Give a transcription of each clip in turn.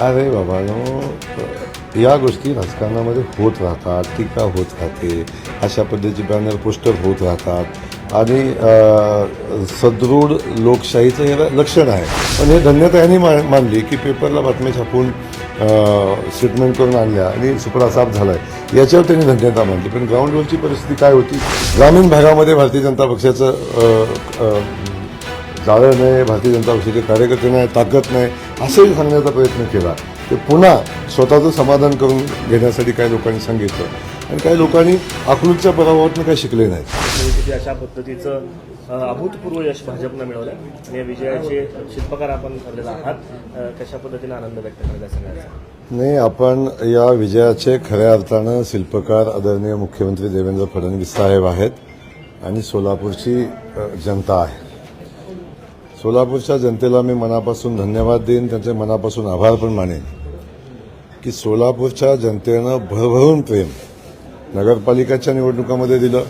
अरे बाबा या गोष्टी राजकारणामध्ये होत राहतात, टीका होत राहते, अशा पद्धतीचे बॅनर पोस्टर होत राहतात आणि सदृढ लोकशाहीचं हे लक्षण आहे. पण हे धन्यता यांनी मानली की पेपरला बातम्या छापून स्टेटमेंट करून आणल्या आणि सुपडा साफ झाला आहे, याच्यावर त्यांनी धन्यता मानली. पण ग्राउंडवरची परिस्थिती काय होती? ग्रामीण भागामध्ये भारतीय जनता पक्षाचं जाळं नाही, भारतीय जनता पक्षाचे कार्यकर्ते नाही, ताकद नाही, असंही सांगण्याचा प्रयत्न केला. ते पुन्हा स्वतःचं समाधान करून घेण्यासाठी काही लोकांनी सांगितलं आणि काही लोकांनी अकलूजच्या पराभवातून काही शिकले नाहीत. अशा पद्धतीचं अभूतपूर्व यश भाजपनं मिळवलं आणि या विजयाचे शिल्पकार आपण ठरलेला आहात. कशा पद्धतीने आनंद व्यक्त करायला सगळ्यांचा? नाही, आपण या विजयाचे खऱ्या अर्थानं शिल्पकार आदरणीय मुख्यमंत्री देवेंद्र फडणवीस साहेब आहेत आणि सोलापूरची जनता आहे. सोलापूरच्या जनतेला मी मनापासून धन्यवाद देईन, त्यांचे मनापासून आभार पण मानेन की सोलापूरच्या जनतेनं भरभरून प्रेम नगरपालिकेच्या निवडणुकामध्ये दिलं,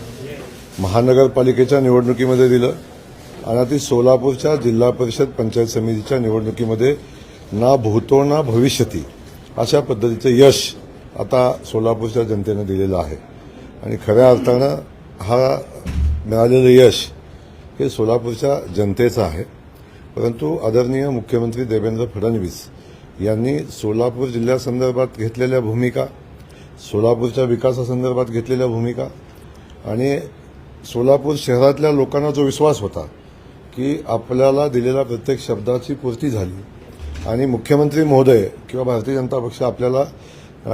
महानगरपालिकेच्या निवडणुकीमध्ये दिलं आणि ती सोलापूरच्या जिल्हा परिषद पंचायत समितीच्या निवडणुकीमध्ये ना भूतो ना भविष्यती अशा पद्धतीचं यश आता सोलापूरच्या जनतेनं दिलेलं आहे. आणि खऱ्या अर्थानं हा मिळालेलं यश हे सोलापूरच्या जनतेचं आहे. परंतु आदरणीय मुख्यमंत्री देवेंद्र फडणवीस यांनी सोलापूर जिल्ह्यासंदर्भात घेतलेल्या भूमिका, सोलापूरच्या विकासासंदर्भात घेतलेल्या भूमिका आणि सोलापूर शहरातल्या लोकांना जो विश्वास होता की आपल्याला दिलेल्या प्रत्येक शब्दाची पूर्ती झाली आणि मुख्यमंत्री महोदय किंवा भारतीय जनता पक्ष आपल्याला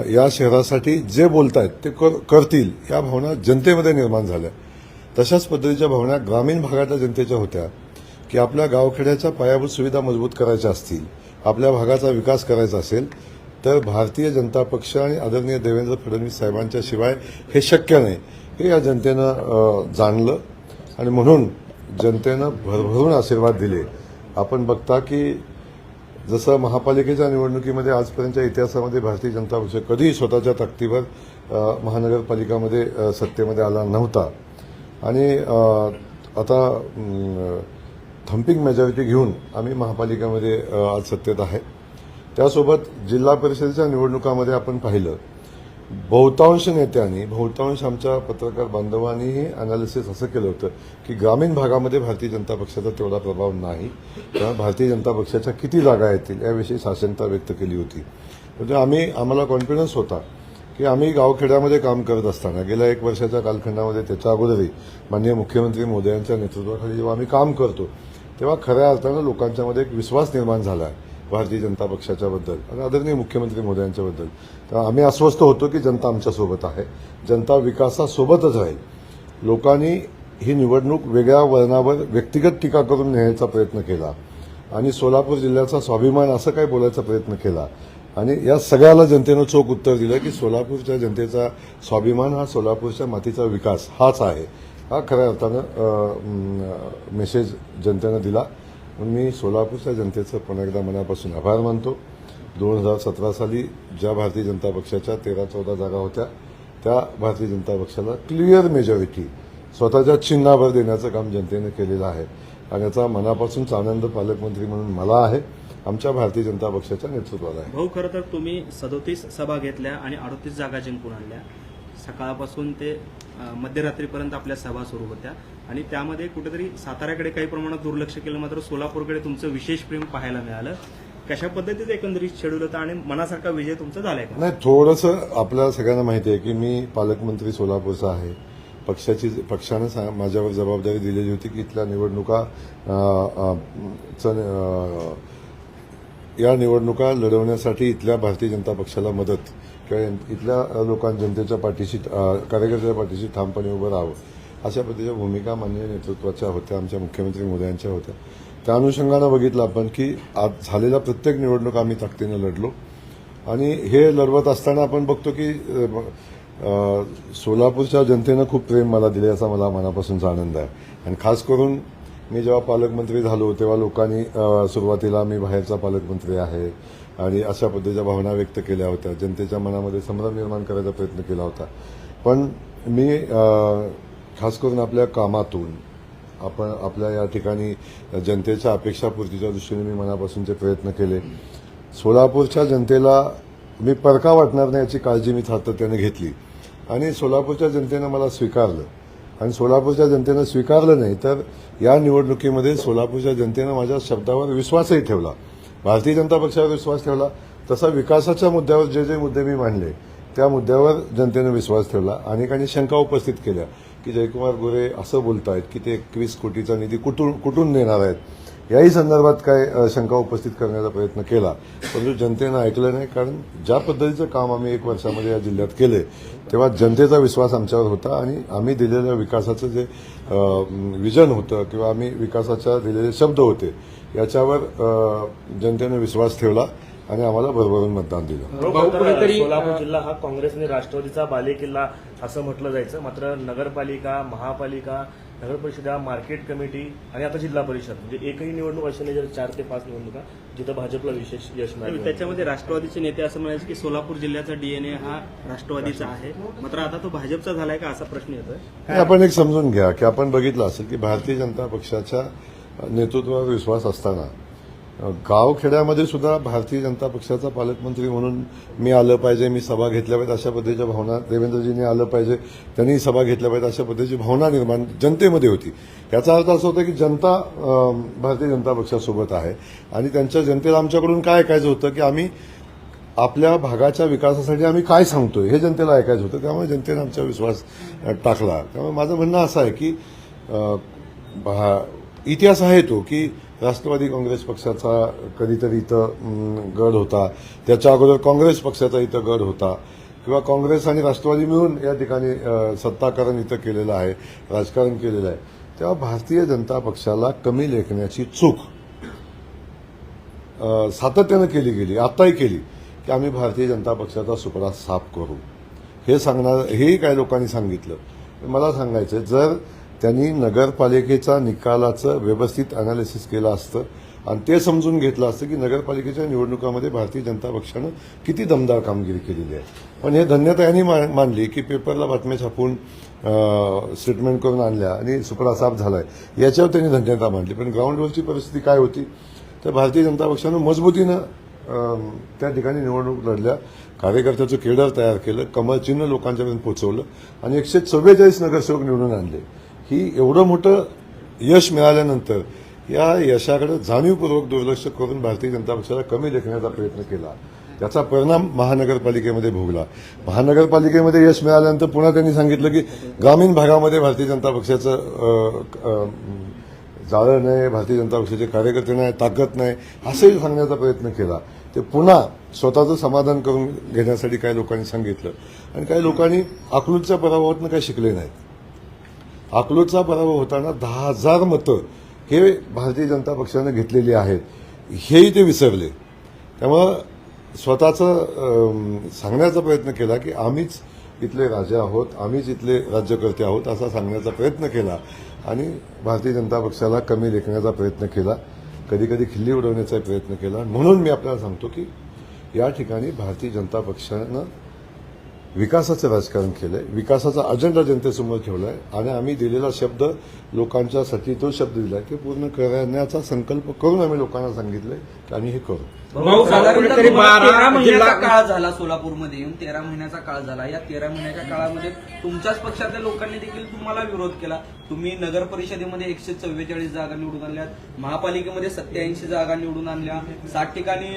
या शहरासाठी जे बोलतायत ते करतील, या भावना जनतेमध्ये निर्माण झाल्या. तशाच पद्धतीच्या भावना ग्रामीण भागातल्या जनतेच्या होत्या की आपल्या गावखेड्याच्या पायाभूत सुविधा मजबूत करायच्या असतील, आपल्या भागाचा विकास करायचा असेल तर भारतीय जनता पक्ष आणि आदरणीय देवेंद्र फडणवीस साहेबांच्या शिवाय हे शक्य नाही, हे या जनतेनं जाणलं आणि म्हणून जनतेनं भरभरून आशीर्वाद दिले. आपण बघता की जसं महापालिकेच्या निवडणुकीमध्ये आजपर्यंतच्या इतिहासामध्ये भारतीय जनता पक्ष कधीही स्वतःच्या ताकदीवर महानगरपालिकामध्ये सत्तेमध्ये आला नव्हता आणि आता थम्पिंग मेजॉरिटी घेऊन आम्ही महापालिकेमध्ये आज सत्तेत आहे. त्यासोबत जिल्हा परिषदेच्या निवडणुकामध्ये आपण पाहिलं, बहुतांश नेत्यांनी, बहुतांश आमच्या पत्रकार बांधवांनीही अनालिसिस असं केलं होतं की ग्रामीण भागामध्ये भारतीय जनता पक्षाचा तेवढा प्रभाव नाही, तेव्हा भारतीय जनता पक्षाच्या किती जागा येतील याविषयी साशंकता व्यक्त केली होती. म्हणजे आम्हाला कॉन्फिडन्स होता की आम्ही गावखेड्यामध्ये काम करत असताना गेल्या 1 वर्षाच्या कालखंडामध्ये, त्याच्या अगोदरही माननीय मुख्यमंत्री मोदयांच्या नेतृत्वाखाली जेव्हा आम्ही काम करतो तेव्हा खऱ्या अर्थानं लोकांच्यामध्ये एक विश्वास निर्माण झाला आहे भारतीय जनता पक्षाच्याबद्दल आणि आदरणीय मुख्यमंत्री मोदयांच्याबद्दल. तर आम्ही अस्वस्थ होतो की जनता आमच्यासोबत आहे, जनता विकासासोबतच राहील. लोकांनी ही निवडणूक वेगळ्या वळणावर व्यक्तिगत टीका करून नेण्याचा प्रयत्न केला आणि सोलापूर जिल्ह्याचा स्वाभिमान असं काही बोलायचा प्रयत्न केला आणि या सगळ्याला जनतेनं चोख उत्तर दिलं की सोलापूरच्या जनतेचा स्वाभिमान हा सोलापूरच्या मातीचा विकास हाच आहे. हा खऱ्या अर्थानं मेसेज जनतेनं दिला. म्हणून मी सोलापूरच्या जनतेचं पुन्हा एकदा मनापासून आभार मानतो. 2017 साली ज्या भारतीय जनता पक्षाच्या 13-14 जागा होत्या त्या भारतीय जनता पक्षाला क्लिअर मेजॉरिटी स्वतःच्या चिन्हावर देण्याचं काम जनतेनं केलेलं आहे आणि याचा मनापासूनच आनंद पालकमंत्री म्हणून मला आहे, आमच्या भारतीय जनता पक्षाच्या नेतृत्वाला आहे. भाऊ, खरं तर तुम्ही 37 सभा घेतल्या आणि 38 जागा जिंकून आणल्या. सकाळपासून ते मध्यरात्रीपर्यंत आपल्या सभा सुरू होत्या आणि त्यामध्ये कुठेतरी साताऱ्याकडे काही प्रमाणात दुर्लक्ष केलं, मात्र सोलापूरकडे तुमचं विशेष प्रेम पाहायला मिळालं. कशा पद्धतीचं एकंदरीत शेड्यूल होतं आणि मनासारखा विजय तुमचा झालाय का? नाही, थोडंसं आपल्या सगळ्यांना माहिती आहे की मी पालकमंत्री सोलापूरचा आहे. पक्षानं माझ्यावर जबाबदारी दिलेली होती की इथल्या या निवडणुका लढवण्यासाठी इथल्या भारतीय जनता पक्षाला मदत किंवा इथल्या जनतेच्या पाठीशी, कार्यकर्त्याच्या पाठीशी ठामपणे उभं राहावं अशा पद्धतीच्या भूमिका माननीय नेतृत्वाच्या होत्या, आमच्या मुख्यमंत्री मोदयांच्या होत्या. त्या अनुषंगानं बघितलं आपण की आज झालेल्या प्रत्येक निवडणूक आम्ही ताकदीनं लढलो आणि हे लढवत असताना आपण बघतो की सोलापूरच्या जनतेनं खूप प्रेम मला दिले, याचा मला मनापासूनचा आनंद आहे. आणि खास करून मी जेव्हा पालकमंत्री झालो तेव्हा लोकांनी सुरुवातीला मी बाहेरचा पालकमंत्री आहे आणि अशा पद्धतीच्या भावना व्यक्त केल्या होत्या, जनतेच्या मनामध्ये संभ्रम निर्माण करायचा प्रयत्न केला होता. पण मी खास करून आपल्या कामातून आपल्या या ठिकाणी जनतेच्या अपेक्षापूर्तीच्या दृष्टीने मी मनापासूनचे प्रयत्न केले. सोलापूरच्या जनतेला मी परका वाटणार नाही याची काळजी मी सातत्याने घेतली आणि सोलापूरच्या जनतेनं मला स्वीकारलं आणि सोलापूरच्या जनतेनं स्वीकारलं नाही तर या निवडणुकीमध्ये सोलापूरच्या जनतेनं माझ्या शब्दावर विश्वासही ठेवला. भारतीय जनता पक्षावर विश्वास ठेवला. तसा विकासाच्या मुद्द्यावर जे जे मुद्दे मी मांडले त्या मुद्द्यावर जनतेनं विश्वास ठेवला. अनेकांनी शंका उपस्थित केल्या की जयकुमार गोरे असं बोलतायत की ते 21 कोटीचा निधी कुठून देणार आहेत. याही संदर्भात काय शंका उपस्थित करण्याचा प्रयत्न केला, परंतु जनतेनं ऐकलं नाही. कारण ज्या पद्धतीचं काम आम्ही 1 वर्षामध्ये या जिल्ह्यात केले तेव्हा जनतेचा विश्वास आमच्यावर होता आणि आम्ही दिलेल्या विकासाचं जे विजन होतं किंवा आम्ही विकासाच्या दिलेले शब्द होते याच्यावर जनतेनं विश्वास ठेवला आणि आम्हाला भरभरून मतदान दिलं. सोलापूर जिल्हा हा काँग्रेस आणि राष्ट्रवादीचा बालेकिल्ला असं म्हटलं जायचं. मात्र नगरपालिका, महापालिका, नगर परिषदा, मार्केट कमिटी आणि आता जिल्हा परिषद म्हणजे एकही निवडणूक अशी नाही जर 4 ते 5 निवडणुका जिथं भाजपला विशेष यश मिळालं. त्याच्यामध्ये राष्ट्रवादीचे नेते असं म्हणायचे की सोलापूर जिल्ह्याचा डीएनए हा राष्ट्रवादीचा आहे, मात्र आता तो भाजपचा झालाय का असा प्रश्न येतोय. आपण एक समजून घ्या की आपण बघितलं असेल की भारतीय जनता पक्षाच्या नेतृत्वावर विश्वास असताना गावखेड्यामध्ये सुद्धा भारतीय जनता पक्षाचा पालकमंत्री म्हणून मी आलं पाहिजे, मी सभा घेतल्या पाहिजेत अशा पद्धतीच्या भावना, देवेंद्रजींनी आलं पाहिजे, त्यांनी सभा घेतल्या पाहिजेत अशा पद्धतीची भावना निर्माण जनतेमध्ये होती. याचा अर्थ असा होता की जनता भारतीय जनता पक्षासोबत आहे आणि त्यांच्या जनतेला आमच्याकडून काय ऐकायचं होतं की आम्ही आपल्या भागाच्या विकासासाठी आम्ही काय सांगतोय हे जनतेला ऐकायचं होतं. त्यामुळे जनतेने आमच्यावर विश्वास टाकला. त्यामुळे माझं म्हणणं असं आहे की इतिहास आहे तो की राष्ट्रवादी काँग्रेस पक्षाचा कधीतरी इथं गड होता, त्याच्या अगोदर काँग्रेस पक्षाचा इथं गड होता किंवा काँग्रेस आणि राष्ट्रवादी मिळून या ठिकाणी सत्ताकरण इथं केलेलं आहे, राजकारण केलेलं आहे. तेव्हा भारतीय जनता पक्षाला कमी लेखण्याची चूक सातत्यानं केली गेली, आत्ताही केली की आम्ही भारतीय जनता पक्षाचा सुपडा साफ करू हेही काही लोकांनी सांगितलं. मला सांगायचं जर त्यांनी नगरपालिकेचा निकालाचं व्यवस्थित अनालिसिस केलं असतं आणि ते समजून घेतलं असतं की नगरपालिकेच्या निवडणुकामध्ये भारतीय जनता पक्षानं किती दमदार कामगिरी केलेली आहे. पण हे धन्यता यांनी मानली की पेपरला बातम्या छापून स्टेटमेंट करून आणल्या आणि सुपडा साफ झालाय याच्यावर त्यांनी धन्यता मांडली. पण ग्राउंडवरची परिस्थिती काय होती तर भारतीय जनता पक्षानं मजबूतीनं त्या ठिकाणी निवडणूक लढल्या, कार्यकर्त्याचं केडर तयार केलं, कमळ चिन्ह लोकांच्यापर्यंत पोहोचवलं आणि 144 नगरसेवक निवडून आणले. ही एवढं मोठं यश मिळाल्यानंतर या यशाकडे जाणीवपूर्वक दुर्लक्ष करून भारतीय जनता पक्षाला कमी लेखण्याचा प्रयत्न केला. त्याचा परिणाम महानगरपालिकेमध्ये भोगला. महानगरपालिकेमध्ये यश मिळाल्यानंतर पुन्हा त्यांनी सांगितलं की ग्रामीण भागामध्ये भारतीय जनता पक्षाचं जाळं नाही, भारतीय जनता पक्षाचे कार्यकर्ते नाही, ताकद नाही असंही सांगण्याचा प्रयत्न केला. ते पुन्हा स्वतःचं समाधान करून घेण्यासाठी काही लोकांनी सांगितलं आणि काही लोकांनी अकलूजच्या पराभवातून काही शिकले नाहीत. अकलूजचा पराभव होताना 10,000 मतं हे भारतीय जनता पक्षानं घेतलेली आहेत हेही ते विसरले. त्यामुळं स्वतःचं सांगण्याचा प्रयत्न केला की आम्हीच इथले राजे आहोत, आम्हीच इथले राज्यकर्ते आहोत असा सांगण्याचा प्रयत्न केला आणि भारतीय जनता पक्षाला कमी लेखण्याचा प्रयत्न केला, कधी कधी खिल्ली उडवण्याचा प्रयत्न केला. म्हणून मी आपल्याला सांगतो की या ठिकाणी भारतीय जनता पक्षानं विकासाचं राजकारण केलंय, विकासाचा अजेंडा जनतेसमोर ठेवलाय आणि आम्ही दिलेला शब्द लोकांच्यासाठी जो शब्द दिलाय ते पूर्ण करण्याचा संकल्प करून आम्ही लोकांना सांगितलंय की आम्ही हे करू. साधारणतः 13 महिन्याचा काळ झाला सोलापूरमध्ये येऊन, 13 महिन्याचा काळ झाला. या 13 महिन्याच्या काळामध्ये तुमच्याच पक्षातल्या लोकांनी देखील तुम्हाला विरोध केला. तुम्ही नगर परिषदेमध्ये 144 जागा निवडून आणल्यात, महापालिकेमध्ये 87 जागा निवडून आणल्या, 60 ठिकाणी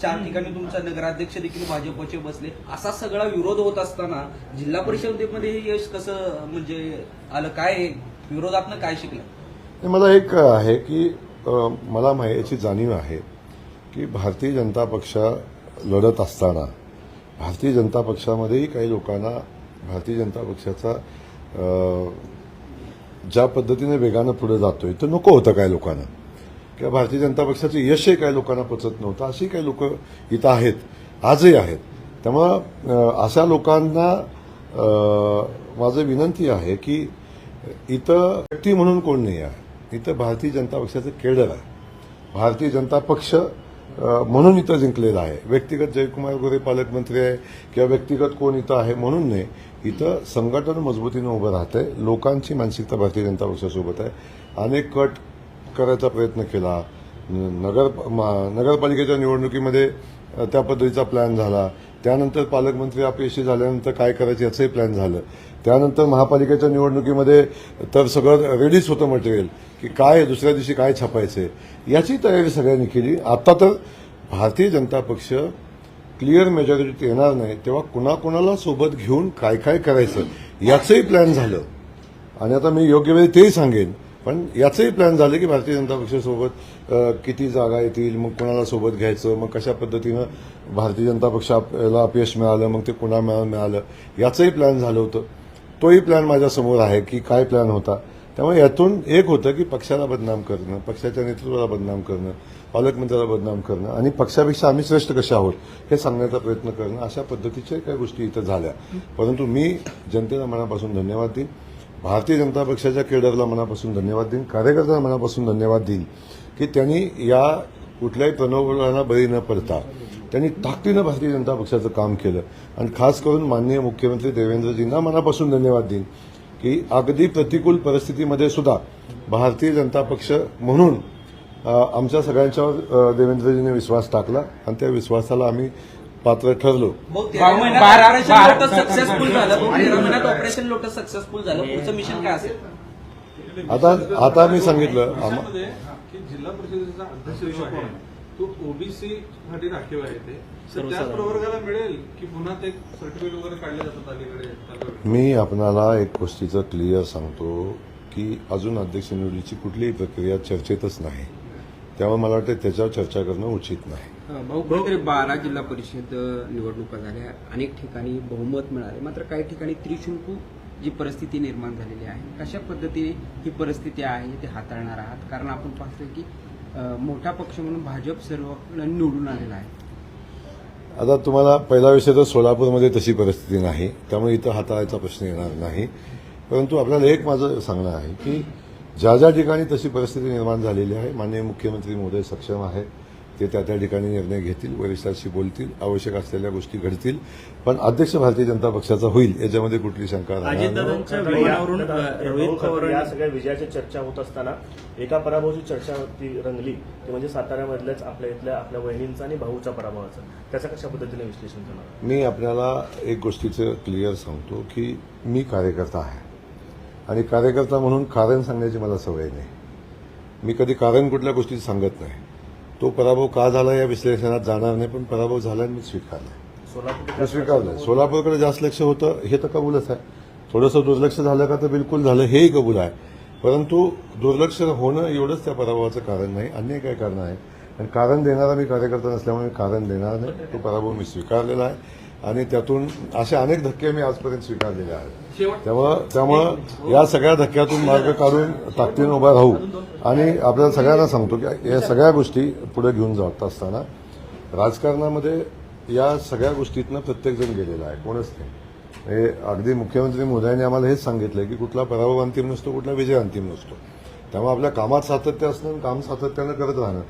4 ठिकाणी तुमचा नगराध्यक्ष देखील भाजपचे बसले. असा सगळा विरोध होत असताना जिल्हा परिषदेमध्ये हे यश कसं म्हणजे आलं? काय विरोधातनं काय शिकलं? मला एक आहे की मला याची जाणीव आहे की भारतीय जनता पक्ष लढत असताना भारतीय जनता पक्षामध्येही काही लोकांना भारतीय जनता पक्षाचा ज्या पद्धतीने वेगानं पुढे जातोय तर नको होतं काही लोकांना किंवा भारतीय जनता पक्षाचं यशही काही लोकांना पचत नव्हतं. अशी काही लोक इथं आहेत, आजही आहेत. त्यामुळं अशा लोकांना माझं विनंती आहे की इथं व्यक्ती म्हणून कोण नाही आहे, इथं भारतीय जनता पक्षाचं केडर आहे. भारतीय जनता पक्ष म्हणून इथं जिंकलेला आहे. व्यक्तिगत जयकुमार गोरे पालकमंत्री आहे किंवा व्यक्तिगत कोण इथं आहे म्हणून नाही, इथं संघटन मजबूतीनं उभं राहतंय. लोकांची मानसिकता भारतीय जनता पक्षासोबत आहे. अनेक कट करायचा प्रयत्न केला, नगरपालिकेच्या निवडणुकीमध्ये त्या पद्धतीचा प्लॅन झाला. त्यानंतर पालकमंत्री अपयशी झाल्यानंतर काय करायचं याचंही प्लॅन झालं. त्यानंतर महापालिकेच्या निवडणुकीमध्ये तर सगळं रेडीच होतं मटेरियल की काय दुसऱ्या दिवशी काय छापायचंय याची तयारी सगळ्यांनी केली. आता तर भारतीय जनता पक्ष क्लिअर मेजॉरिटी येणार नाही तेव्हा कुणाकुणाला सोबत घेऊन काय काय करायचं याचंही प्लॅन झालं. आणि आता मी योग्य वेळी तेही सांगेन, पण याचंही प्लॅन झालं की भारतीय जनता पक्षासोबत किती जागा येतील, मग कुणाला सोबत घ्यायचं, मग कशा पद्धतीनं भारतीय जनता पक्षाला अपयश मिळालं, मग ते कुणाला मिळालं याचंही प्लॅन झालं होतं. तोही प्लॅन माझ्यासमोर आहे की काय प्लॅन होता. त्यामुळे यातून एक होतं की पक्षाला बदनाम करणं, पक्षाच्या नेतृत्वाला बदनाम करणं, पालकमंत्र्याला बदनाम करणं आणि पक्षापेक्षा आम्ही श्रेष्ठ कशा आहोत हे सांगण्याचा प्रयत्न करणं, अशा पद्धतीच्या काही गोष्टी इथं झाल्या. परंतु मी जनतेला मनापासून धन्यवाद देईन, भारतीय जनता पक्षाच्या केडरला मनापासून धन्यवाद देईन, कार्यकर्त्यांना मनापासून धन्यवाद देईन की त्यांनी या कुठल्याही प्रलोभनाला बळी न पडता त्यांनी ताकदीनं भारतीय जनता पक्षाचं काम केलं. आणि खास करून माननीय मुख्यमंत्री देवेंद्रजींना मनापासून धन्यवाद देईन की अगदी प्रतिकूल परिस्थितीमध्ये सुद्धा भारतीय जनता पक्ष म्हणून आमच्या सगळ्यांच्यावर देवेंद्रजींनी विश्वास टाकला आणि त्या विश्वासाला आम्ही पात्र ठरलो. सक्सेसफुल झालं. 13 महिन्यात ऑपरेशन लोटस सक्सेसफुल झालं. पुढचं मिशन काय असेल? आता मी सांगितलं त्यामध्ये की जिल्हा परिषदेचा अध्यक्ष जो आहे तो ओबीसी साठी राखीव आहे ते तर त्याच प्रवर्गाला मिळेल की पुन्हा ते सर्टिफिकेट वगैरे काढले जातात अलीकडे? मी आपणाला एक गोष्टीचं क्लिअर सांगतो की अजून अध्यक्ष निवडीची कुठलीही प्रक्रिया चर्चेतच नाही. त्यामुळे मला वाटतं त्याच्यावर चर्चा करणं उचित नाही. भाऊ, कुठेतरी 12 जिल्हा परिषद निवडणुका झाल्या, अनेक ठिकाणी बहुमत मिळाले, मात्र काही ठिकाणी त्रिशंकू जी परिस्थिती निर्माण झालेली आहे, कशा पद्धतीने ही परिस्थिती आहे ते हाताळणार आहात? कारण आपण पाहतोय की मोठा पक्ष म्हणून भाजप सर्व निवडून आलेला आहे. आता तुम्हाला पहिला विषय तर सोलापूरमध्ये तशी परिस्थिती नाही, त्यामुळे इथं हाताळायचा प्रश्न येणार नाही. परंतु आपल्याला एक माझं सांगणं आहे की ज्या ज्या ठिकाणी तशी परिस्थिती निर्माण झालेली आहे, माननीय मुख्यमंत्री महोदय सक्षम आहे, ते त्या त्या ठिकाणी निर्णय घेतील, वरिष्ठांशी बोलतील, आवश्यक असलेल्या गोष्टी घडतील. पण अध्यक्ष भारतीय जनता पक्षाचा होईल याच्यामध्ये कुठली शंका राहणार नाही. अजितदादांच्या विमानावरून रोहित पवार या सगळ्या विजयाची चर्चा होत असताना एका पराभवाची चर्चा ती रंगली, ते म्हणजे साताऱ्यामधल्याच आपल्या वहिनींचा आणि भाऊचा पराभवाचा. त्याचं कशा पद्धतीने विश्लेषण करणार? मी आपल्याला एक गोष्टीचं क्लिअर सांगतो की मी कार्यकर्ता आहे आणि कार्यकर्ता म्हणून कारण सांगण्याची मला सवय नाही. मी कधी कारण कुठल्या गोष्टीचं सांगत नाही. तो पराभव का झाला या विश्लेषणात जाणार नाही, पण पराभव झाला आणि मी स्वीकारला. स्वीकारलं. सोलापूरकडे जास्त लक्ष होतं हे तर कबूलच आहे. थोडंसं दुर्लक्ष झालं का तर बिलकुल झालं हेही कबूल आहे. परंतु दुर्लक्ष होणं एवढंच त्या पराभवाचं कारण नाही, अन्य काय कारण आहे. आणि कारण देणारा मी कार्यकर्ता नसल्यामुळे मी कारण देणार नाही. तो पराभव मी स्वीकारलेला आहे आणि त्यातून असे अनेक धक्के मी आजपर्यंत स्वीकारलेले आहेत. त्यामुळं या सगळ्या धक्क्यातून मार्ग काढून ताकदीनं उभा राहू. आणि आपल्याला सगळ्यांना सांगतो की या सगळ्या गोष्टी पुढे घेऊन जात असताना राजकारणामध्ये या सगळ्या गोष्टीतनं प्रत्येकजण गेलेला आहे, कोणच नाही. हे अगदी मुख्यमंत्री महोदयांनी आम्हाला हेच सांगितलं की कुठला पराभव अंतिम नसतो, कुठला विजय अंतिम नसतो. त्यामुळे आपल्या कामात सातत्य असणं, काम सातत्यानं करत राहणं,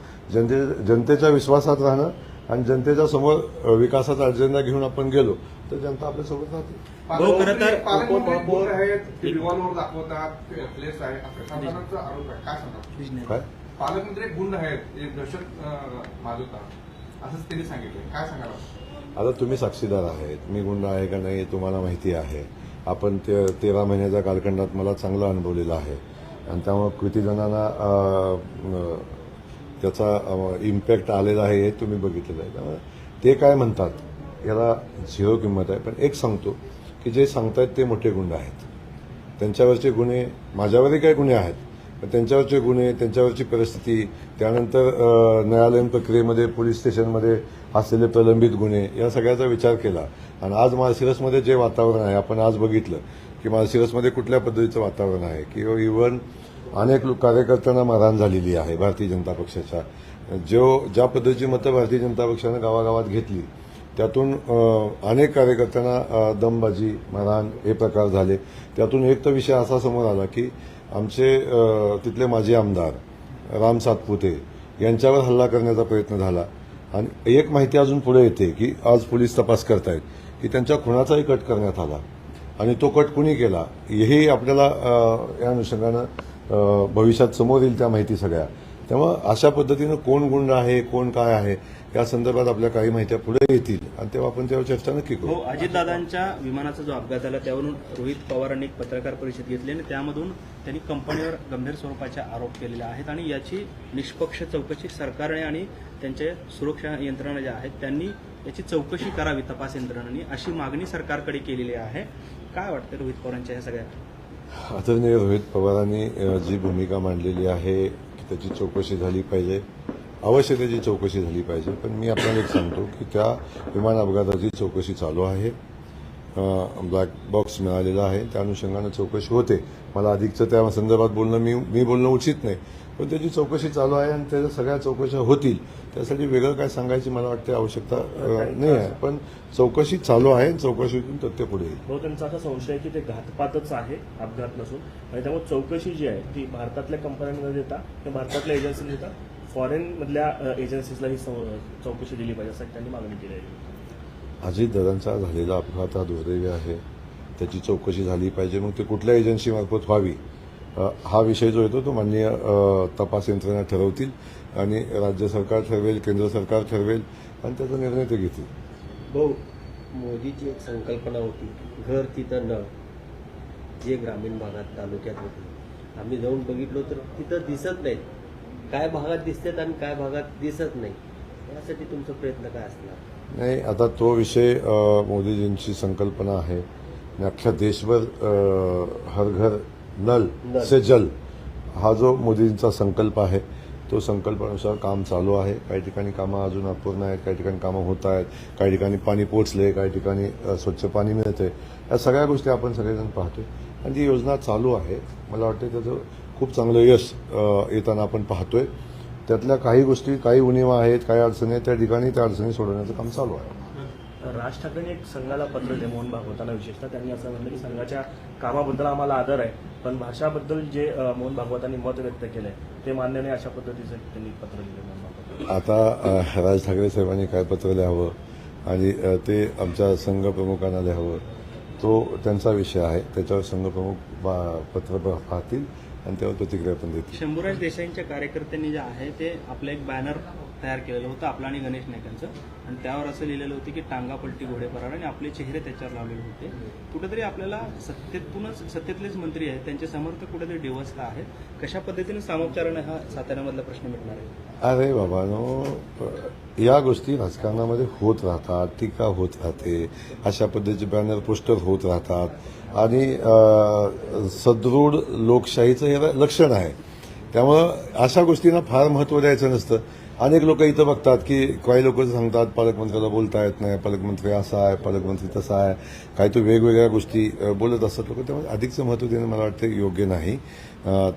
जनतेच्या विश्वासात राहणं आणि जनतेच्या समोर विकासाचा अजेंडा घेऊन आपण गेलो तर जनता आपल्यासोबत राहते. रिव्हॉल्वर दाखवतात, प्लेस आहे असं शासनाचा आरोप आहे. काय सांगतात? काय पालकमंत्री एक गुंड आहेत, एक दहशत माजवतात असंच त्यांनी सांगितलं. काय सांगाल? आता तुम्ही साक्षीदार आहेत. मी गुंड आहे का नाही तुम्हाला माहिती आहे. आपण 13 महिन्याच्या कालखंडात मला चांगला अनुभवलेला आहे आणि त्यामुळे किती जणांना त्याचा इम्पॅक्ट आलेला आहे हे तुम्ही बघितलेलं आहे. त्यामुळे ते काय म्हणतात याला झिरो किंमत आहे. पण एक सांगतो की जे सांगतायत ते मोठे गुंड आहेत. त्यांच्यावरचे गुन्हे, माझ्यावरही काही गुन्हे आहेत, पण त्यांच्यावरचे गुन्हे, त्यांच्यावरची परिस्थिती, त्यानंतर न्यायालयीन प्रक्रियेमध्ये पोलीस स्टेशनमध्ये असलेले प्रलंबित गुन्हे या सगळ्याचा विचार केला. आणि आज माळशिरसमध्ये जे वातावरण आहे आपण आज बघितलं की माळशिरसमध्ये कुठल्या पद्धतीचं वातावरण आहे की इव्हन अनेक कार्यकर्त्यांना मारहाण झालेली आहे भारतीय जनता पक्षाच्या. ज्या पद्धतीची मतं भारतीय जनता पक्षानं गावागावात घेतली त्यातून अनेक कार्यकर्त्यांना दमबाजी, मारहाण हे प्रकार झाले. त्यातून एक तर विषय असा समोर आला की आमचे तिथले माजी आमदार राम सातपुते यांच्यावर हल्ला करण्याचा प्रयत्न झाला. आणि एक माहिती अजून पुढे येते की आज पोलीस तपास करतायत की त्यांच्या खुनाचाही कट करण्यात आला आणि तो कट कुणी केला हेही आपल्याला या अनुषंगानं भविष्यात समोर येईल त्या माहिती सगळ्या. तेव्हा अशा पद्धतीनं कोण गुंड आहे, कोण काय आहे, या संदर्भात आपल्या काही माहित्या पुढे येतील आणि तेव्हा आपण त्यावर चर्चा नक्की करू. हो, अजितदादांच्या विमानाचा जो अपघात झाला त्यावरून रोहित पवारांनी एक पत्रकार परिषद घेतली आणि त्यामधून त्यांनी कंपनीवर गंभीर स्वरूपाचे आरोप केलेले आहेत आणि याची निष्पक्ष चौकशी सरकारने आणि त्यांचे सुरक्षा यंत्रणा ज्या आहेत त्यांनी याची चौकशी करावी तपास यंत्रणांनी, अशी मागणी सरकारकडे केलेली आहे. काय वाटतं रोहित पवारांच्या ह्या सगळ्या? आदरणीय रोहित पवारांनी जी भूमिका मांडलेली आहे की त्याची चौकशी झाली पाहिजे, अवश्य त्याची चौकशी झाली पाहिजे. पण मी आपल्याला एक सांगतो की त्या विमान अपघाताची चौकशी चालू आहे. ब्लॅक बॉक्स मिळालेला आहे, त्या अनुषंगानं चौकशी होते. मला अधिकचं त्या संदर्भात बोलणं मी बोलणं उचित नाही, पण त्याची चौकशी चालू आहे आणि त्याच्या सगळ्या चौकशा होतील. त्यासाठी वेगळं काय सांगायची मला वाटते आवश्यकता नाही आहे. पण चौकशी चालू आहे, चौकशीतून तथ्य पुढे येईल. हो, त्यांचा असा संशय आहे की ते घातपातच आहे, अपघात नसून. आणि त्यामुळे चौकशी जी आहे ती भारतातल्या कंपन्यांना देता किंवा भारतातल्या एजन्सीला देता फॉरेन मधल्या एजन्सीजला ही चौकशी दिली पाहिजे असं त्यांनी मागणी केली आहे. अजितदादांचा झालेला अपघात हा दुर्दैवी आहे, त्याची चौकशी झाली पाहिजे. मग ते कुठल्या एजन्सीमार्फत व्हावी हा विषय जो येतो तो माननीय तपास यंत्रणा ठरवतील आणि राज्य सरकार ठरवेल, केंद्र सरकार ठरवेल आणि त्याचा निर्णय ते घेतील. भाऊ, मोदीची एक संकल्पना होती, घर तिथं नळ, जे ग्रामीण भागात तालुक्यात होते. आम्ही जाऊन बघितलो तर तिथं दिसत नाहीत. काय भागात दिसतात आणि काय भागात दिसत नाही, यासाठी तुमचा प्रयत्न काय असणार? नाही, आता तो विषय मोदीजींची संकल्पना आहे आणि अख्ख्या देशभर हर घर नल से जल हा जो मोदींचा संकल्प आहे तो संकल्पानुसार काम चालू आहे. काही ठिकाणी कामं अजून अपूर्ण आहेत, काही ठिकाणी कामं होत आहेत, काही ठिकाणी पाणी पोचले, काही ठिकाणी स्वच्छ पाणी मिळते. या सगळ्या गोष्टी आपण सगळेजण पाहतोय आणि ती योजना चालू आहे. मला वाटतं त्याचं खूप चांगलं यश येताना आपण पाहतोय. त्यातल्या काही गोष्टी, काही उणिवा आहेत, काही अडचणी आहेत, त्या ठिकाणी त्या अडचणी सोडवण्याचं काम चालू आहे. राज ठाकरेंनी एक संघाला पत्र दिले, मोहन भागवतांना विशेषतः. त्यांनी असं म्हटलं की संघाच्या कामाबद्दल आम्हाला आदर आहे, पण भाषाबद्दल जे मोहन भागवतांनी मत व्यक्त केलंय ते मान्य नाही, अशा पद्धतीचं त्यांनी पत्र दिलं मोहन भागवत. आता राज ठाकरे साहेबांनी काय पत्र लिहावं आणि ते आमच्या संघ प्रमुखांना लिहावं तो त्यांचा विषय आहे. त्याच्यावर संघ प्रमुख पत्र पाहतील आणि त्यावर प्रतिक्रिया पण देतील. शंभूराज देसाईंच्या कार्यकर्त्यांनी जे आहे ते आपलं एक बॅनर तयार केलेलं होतं, आपलं आणि गणेश नाईकांचं, आणि त्यावर असं लिहिलेलं होतं की टांगा पलटी घोडे परार, आणि आपले चेहरे त्याच्यावर लावलेले होते. कुठेतरी आपल्याला सत्तेतलेच मंत्री आहेत, त्यांचे समर्थक कुठेतरी डिवसला आहेत. कशा पद्धतीने सामोपचाराने हा साताऱ्यामधला प्रश्न मिटणार आहे? अरे बाबांनो, या गोष्टी राजकारणामध्ये होत राहतात, टीका होत राहते, अशा पद्धतीचे बॅनर पोस्टर होत राहतात आणि सदृढ लोकशाहीचं हे लक्षण आहे. त्यामुळं अशा गोष्टींना फार महत्त्व द्यायचं नसतं. अनेक लोक इथं बघतात की काही लोक सांगतात पालकमंत्र्याला बोलता येत नाही, पालकमंत्री असा आहे, पालकमंत्री तसा आहे, काही तो वेगवेगळ्या गोष्टी बोलत असतात लोक. त्यामुळे अधिकचं महत्त्व देणं मला वाटतं योग्य नाही.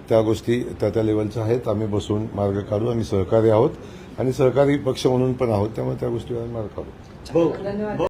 त्या गोष्टी त्या लेवलच्या आहेत. आम्ही बसून मार्ग काढू. आम्ही सहकारी आहोत आणि सहकारी पक्ष म्हणून पण आहोत, त्यामुळे त्या गोष्टीवर मार्ग काढू.